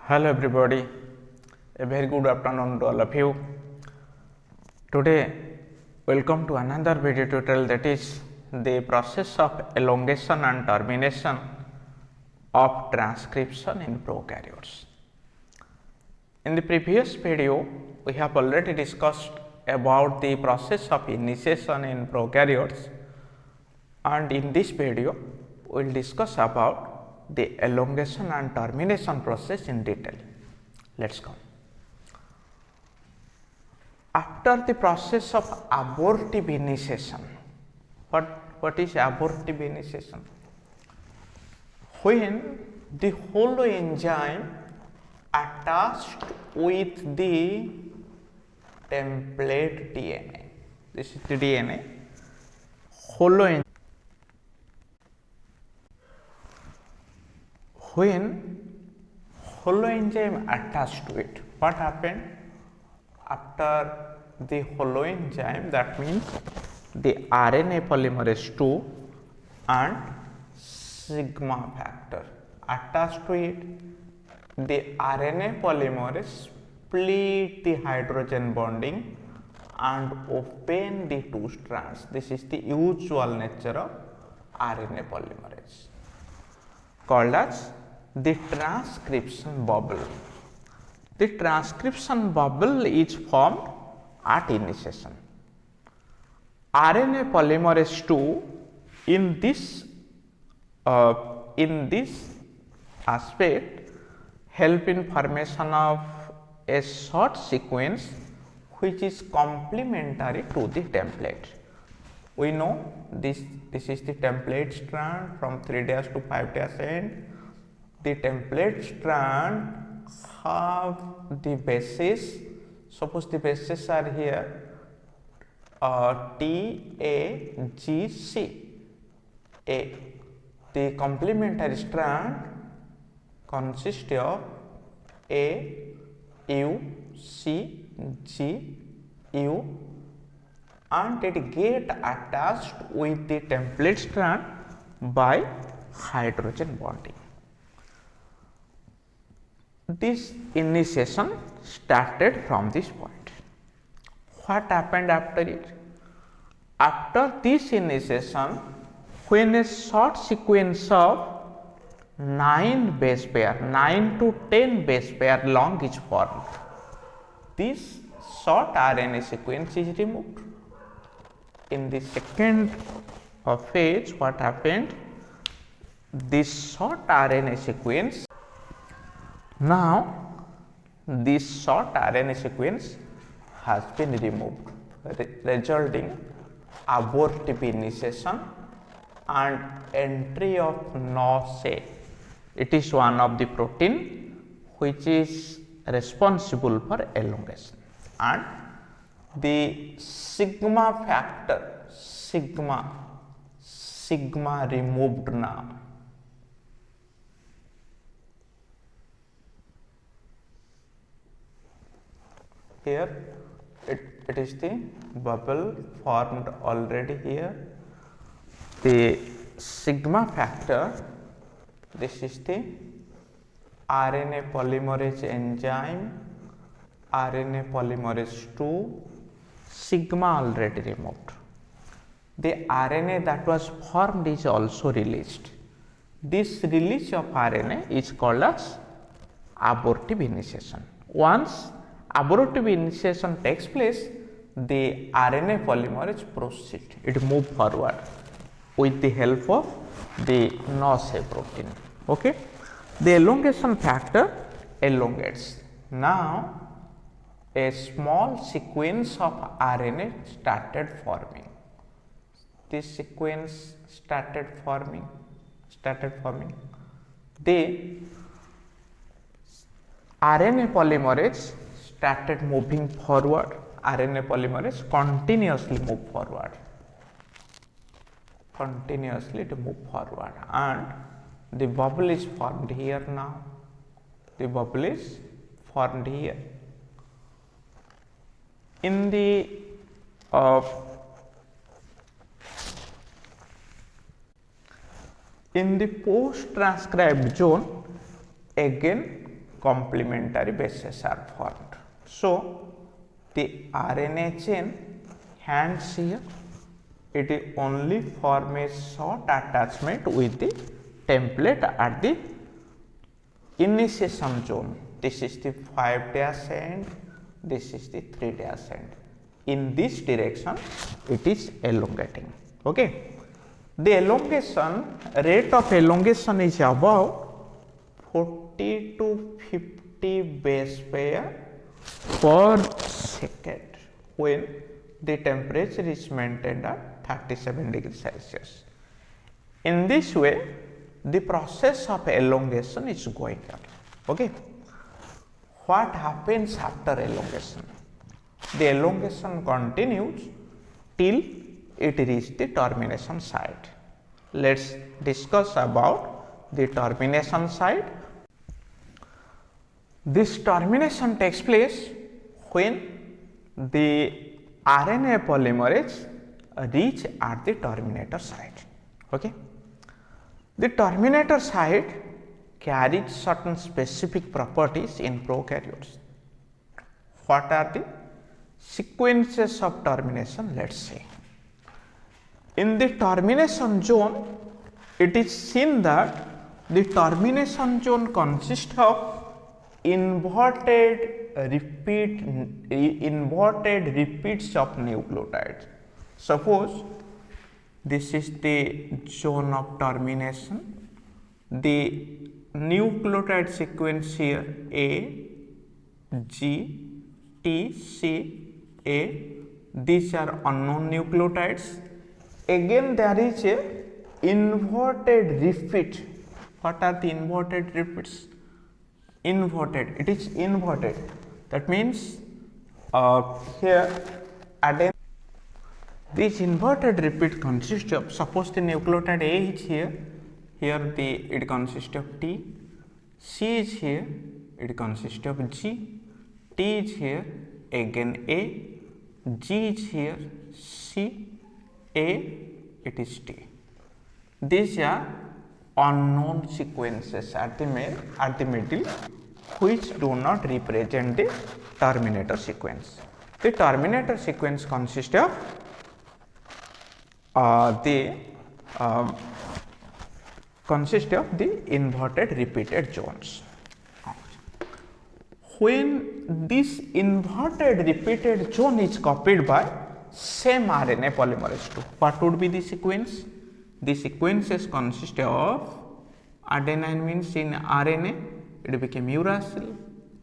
Hello everybody, a very good afternoon to all of you. Today, welcome to another video tutorial, that is the process of elongation and termination of transcription in prokaryotes. In the previous video, we have already discussed about the process of initiation in prokaryotes, and in this video, we will discuss about the elongation and termination process in detail. Let's go. After the process of abortive initiation, what is abortive initiation? When the holoenzyme attached with the template DNA, this is the DNA, holoenzyme. When holoenzyme attached to it, what happened? After the holoenzyme, that means the RNA polymerase 2 and sigma factor attached to it, the RNA polymerase split the hydrogen bonding and open the two strands. This is the usual nature of RNA polymerase, called as the transcription bubble. The transcription bubble is formed at initiation. RNA polymerase 2 in this aspect help in formation of a short sequence which is complementary to the template. We know this is the template strand from 3' to 5' end. The template strand have the bases. Suppose the bases are here T, A, G, C. A. The complementary strand consists of A, U, C, G, U, and it get attached with the template strand by hydrogen bonding. This initiation started from this point. What happened after it? After this initiation, when a short sequence of 9 base pair, 9 to 10 base pair long is formed, this short RNA sequence is removed. In the second phase, what happened? This short RNA sequence, now this short RNA sequence has been removed, resulting abortive initiation and entry of NOS-A. It is one of the protein which is responsible for elongation, and the sigma factor, sigma removed now. Here it is the bubble formed already here. The sigma factor, this is the RNA polymerase enzyme, RNA polymerase 2, sigma already removed. The RNA that was formed is also released. This release of RNA is called as abortive initiation. Once abortive initiation takes place, the RNA polymerase proceeds, it moves forward with the help of the NOS-A protein. Okay? The elongation factor elongates. Now, a small sequence of RNA started forming. This sequence started forming. The RNA polymerase started moving forward. RNA polymerase continuously move forward. And the bubble is formed here now. The bubble is formed here. In the post transcribed zone, again complementary bases are formed. So, the RNA chain hands here, it is only form a short attachment with the template at the initiation zone. This is the 5' end, this is the 3' end. In this direction, it is elongating. Okay. The elongation, rate of elongation is about 40 to 50 base pair per second when the temperature is maintained at 37 degrees Celsius. In this way, the process of elongation is going on. Okay. What happens after elongation? The elongation continues till it reaches the termination site. Let us discuss about the termination site. This termination takes place when the RNA polymerase reach at the terminator site. Okay. The terminator site carries certain specific properties in prokaryotes. What are the sequences of termination? Let us see. In the termination zone, it is seen that the termination zone consists of inverted repeats of nucleotides. Suppose this is the zone of termination. The nucleotide sequence here A, G, T, C, A, these are unknown nucleotides. Again there is a inverted repeat. What are the inverted repeats? Inverted, it is inverted. That means here adenine. This inverted repeat consists of, suppose the nucleotide A is here, it consists of T, C is here, it consists of G, T is here, again A, G is here, C, A, it is T. These are unknown sequences at the middle which do not represent the terminator sequence. The terminator sequence consists of the inverted repeated zones. When this inverted repeated zone is copied by same RNA polymerase II, what would be the sequence? The sequences consist of adenine, means in RNA it became uracil,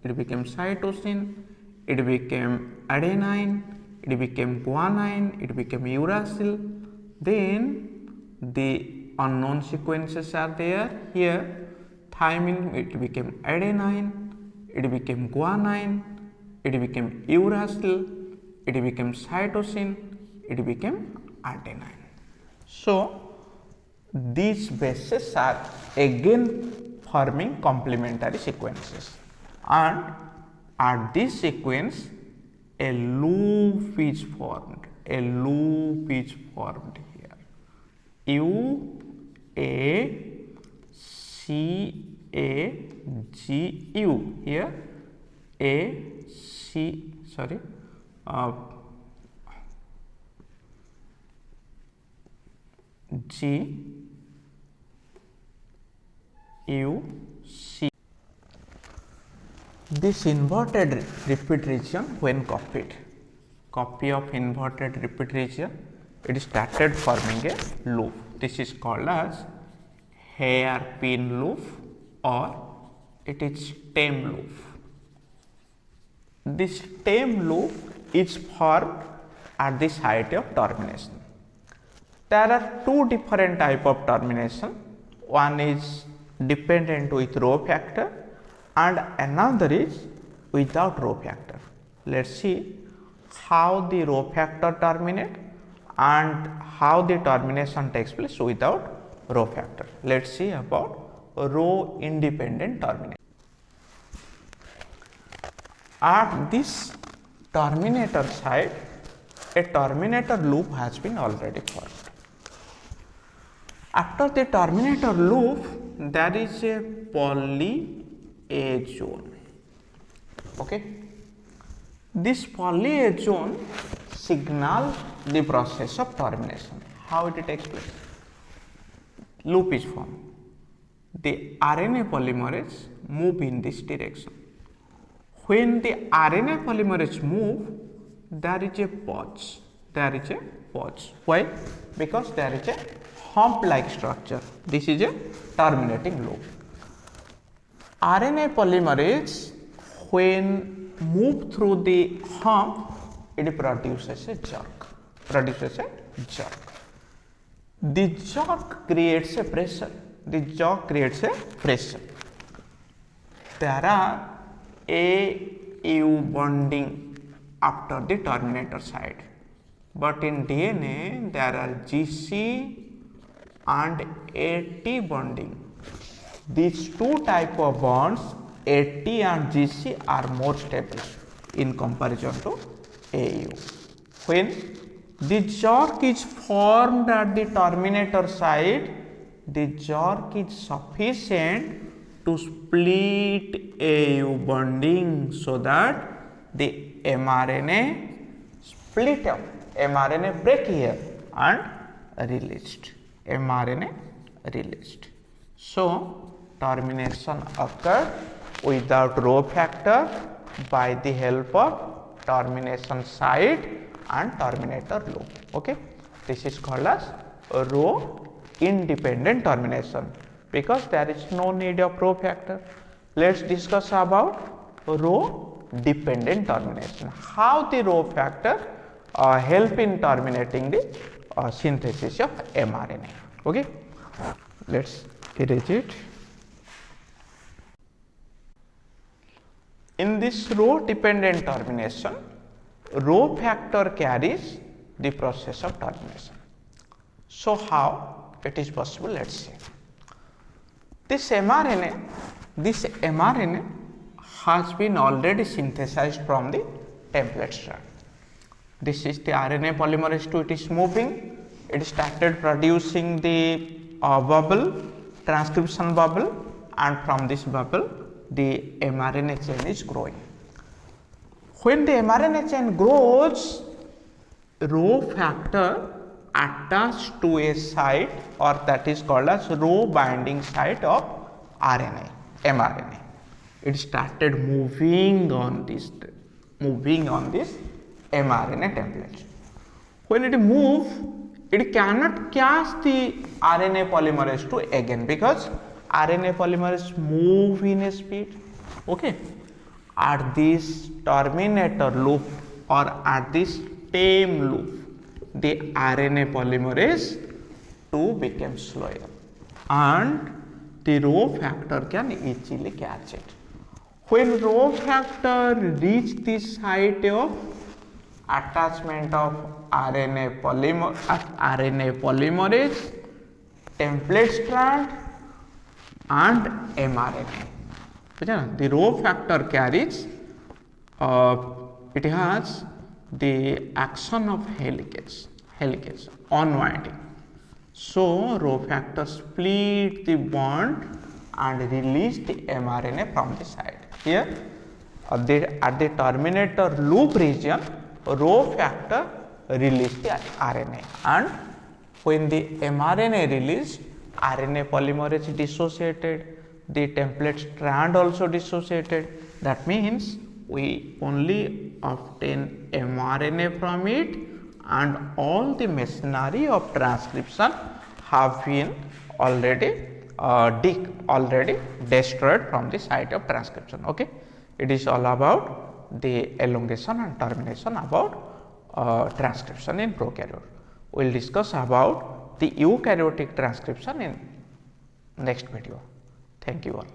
it became cytosine, it became adenine, it became guanine, it became uracil. Then the unknown sequences are there. Here thymine, it became adenine, it became guanine, it became uracil, it became cytosine, it became adenine. So these bases are again forming complementary sequences, and at this sequence a loop is formed. A loop is formed here. U A C A G U, here A C G U C. This inverted repeat region, when copied, copy of inverted repeat region, it started forming a loop. This is called as hairpin loop, or it is stem loop. This stem loop is formed at the site of termination. There are two different type of termination. One is dependent with rho factor and another is without rho factor. Let us see how the rho factor terminate and how the termination takes place without rho factor. Let us see about rho independent termination. At this terminator site, a terminator loop has been already formed. After the terminator loop, there is a poly A zone. Okay. This polyazone signal the process of termination. How it takes place? Loop is formed. The RNA polymerase move in this direction. When the RNA polymerase move, there is a pause. There is a pause. Why? Because there is a hump-like structure. This is a terminating loop. RNA polymerase, when move through the hump, it produces a jerk. The jerk creates a pressure. There are AU bonding after the terminator side, but in DNA there are GC and AT bonding. These two type of bonds, AT and GC, are more stable in comparison to AU. When the jerk is formed at the terminator side, the jerk is sufficient to split AU bonding so that the mRNA split up, mRNA break here and released, So, termination occurred without Rho factor by the help of termination site and terminator loop. Okay, this is called as Rho independent termination because there is no need of Rho factor. Let's discuss about Rho dependent termination. How the Rho factor help in terminating the synthesis of mRNA. Okay, let's erase it. In this Rho dependent termination, Rho factor carries the process of termination. So, how it is possible? Let us see. This mRNA has been already synthesized from the template strand. This is the RNA polymerase 2, it is moving, it started producing the bubble, transcription bubble, and from this bubble the mRNA chain is growing. When the mRNA chain grows, Rho factor attached to a site, or that is called as Rho binding site of mRNA. It started moving on this mRNA template. When it moves, it cannot catch the RNA polymerase 2 again because RNA polymerase move in a speed. Okay, at this terminator loop or at this stem loop, the RNA polymerase 2 becomes slower and the Rho factor can easily catch it. When Rho factor reach the site of attachment of RNA polymerase, template strand and mRNA, the Rho factor carries, it has the action of helicase unwinding. So, Rho factor split the bond and release the mRNA from the side. Here at the terminator loop region, Rho factor release the RNA, and when the mRNA released, RNA polymerase dissociated, the template strand also dissociated. That means we only obtain mRNA from it and all the machinery of transcription have been already destroyed from the site of transcription. Okay, it is all about the elongation and termination about transcription in prokaryote. We will discuss about the eukaryotic transcription in next video. Thank you all.